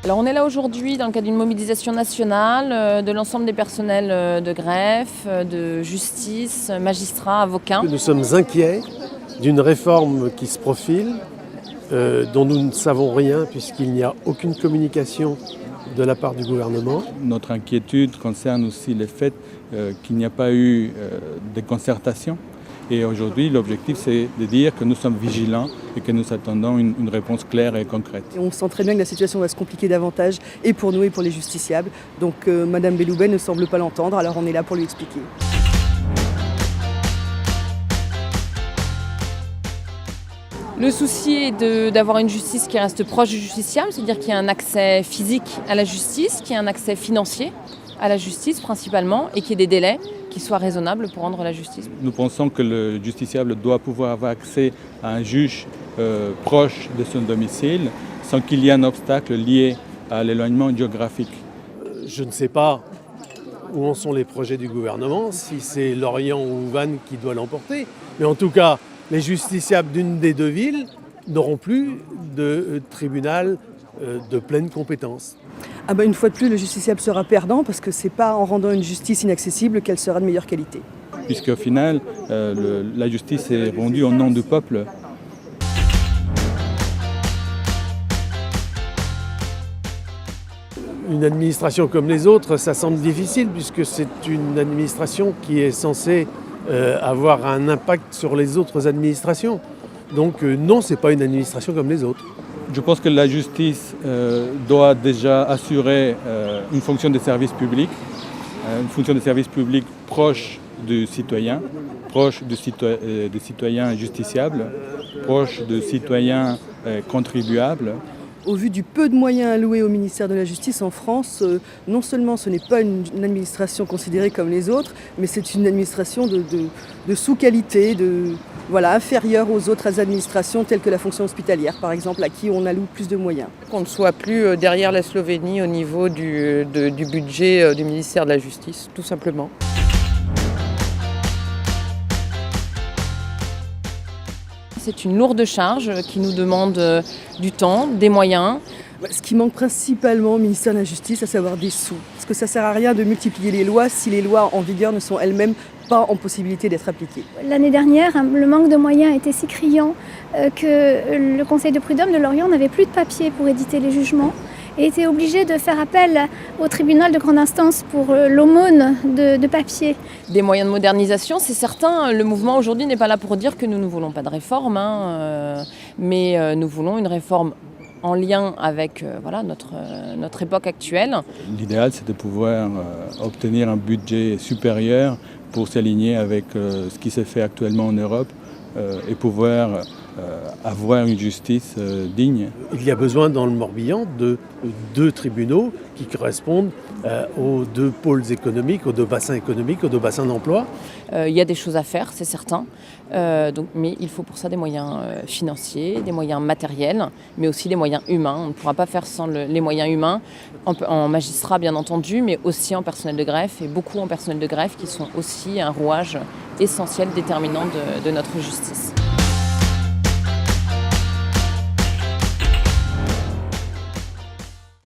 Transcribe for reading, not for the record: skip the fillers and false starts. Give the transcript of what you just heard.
Alors on est là aujourd'hui dans le cadre d'une mobilisation nationale de l'ensemble des personnels de greffe, de justice, magistrats, avocats. Nous sommes inquiets d'une réforme qui se profile, dont nous ne savons rien puisqu'il n'y a aucune communication de la part du gouvernement. Notre inquiétude concerne aussi le fait qu'il n'y a pas eu de concertation. Et aujourd'hui, l'objectif, c'est de dire que nous sommes vigilants et que nous attendons une réponse claire et concrète. On sent très bien que la situation va se compliquer davantage, et pour nous et pour les justiciables. Donc Madame Belloubet ne semble pas l'entendre, alors on est là pour lui expliquer. Le souci est d'avoir une justice qui reste proche du justiciable, c'est-à-dire qu'il y a un accès physique à la justice, qu'il y a un accès financier à la justice principalement, et qu'il y ait des délais qui soient raisonnables pour rendre la justice. Nous pensons que le justiciable doit pouvoir avoir accès à un juge proche de son domicile sans qu'il y ait un obstacle lié à l'éloignement géographique. Je ne sais pas où en sont les projets du gouvernement, si c'est Lorient ou Vannes qui doit l'emporter, mais en tout cas, les justiciables d'une des deux villes n'auront plus de tribunal de pleine compétence. Une fois de plus, le justiciable sera perdant parce que ce n'est pas en rendant une justice inaccessible qu'elle sera de meilleure qualité. Puisqu'au final, la justice est rendue au nom du peuple. Une administration comme les autres, ça semble difficile puisque c'est une administration qui est censée avoir un impact sur les autres administrations. Donc non, ce n'est pas une administration comme les autres. Je pense que la justice doit déjà assurer une fonction de service public, proche du citoyen, proche du citoyen justiciable, proche du citoyen contribuable. Au vu du peu de moyens alloués au ministère de la Justice en France, non seulement ce n'est pas une administration considérée comme les autres, mais c'est une administration de sous-qualité, inférieure aux autres administrations telles que la fonction hospitalière, par exemple, à qui on alloue plus de moyens. Qu'on ne soit plus derrière la Slovénie au niveau du budget du ministère de la Justice, tout simplement. C'est une lourde charge qui nous demande du temps, des moyens. Ce qui manque principalement au ministère de la Justice, à savoir des sous. Parce que ça ne sert à rien de multiplier les lois si les lois en vigueur ne sont elles-mêmes pas en possibilité d'être appliquées. L'année dernière, le manque de moyens était si criant que le Conseil de prud'homme de Lorient n'avait plus de papier pour éditer les jugements et était obligé de faire appel au tribunal de grande instance pour l'aumône de papier. Des moyens de modernisation, c'est certain. Le mouvement aujourd'hui n'est pas là pour dire que nous ne voulons pas de réforme, mais nous voulons une réforme en lien avec notre époque actuelle. L'idéal, c'est de pouvoir obtenir un budget supérieur pour s'aligner avec ce qui se fait actuellement en Europe et pouvoir avoir une justice digne. Il y a besoin dans le Morbihan de deux tribunaux qui correspondent aux deux pôles économiques, aux deux bassins économiques, aux deux bassins d'emploi. Il y a des choses à faire, c'est certain, mais il faut pour ça des moyens financiers, des moyens matériels, mais aussi des moyens humains. On ne pourra pas faire sans les moyens humains, en magistrats bien entendu, mais aussi en personnel de greffe, et beaucoup en personnel de greffe qui sont aussi un rouage essentiel, déterminant de notre justice.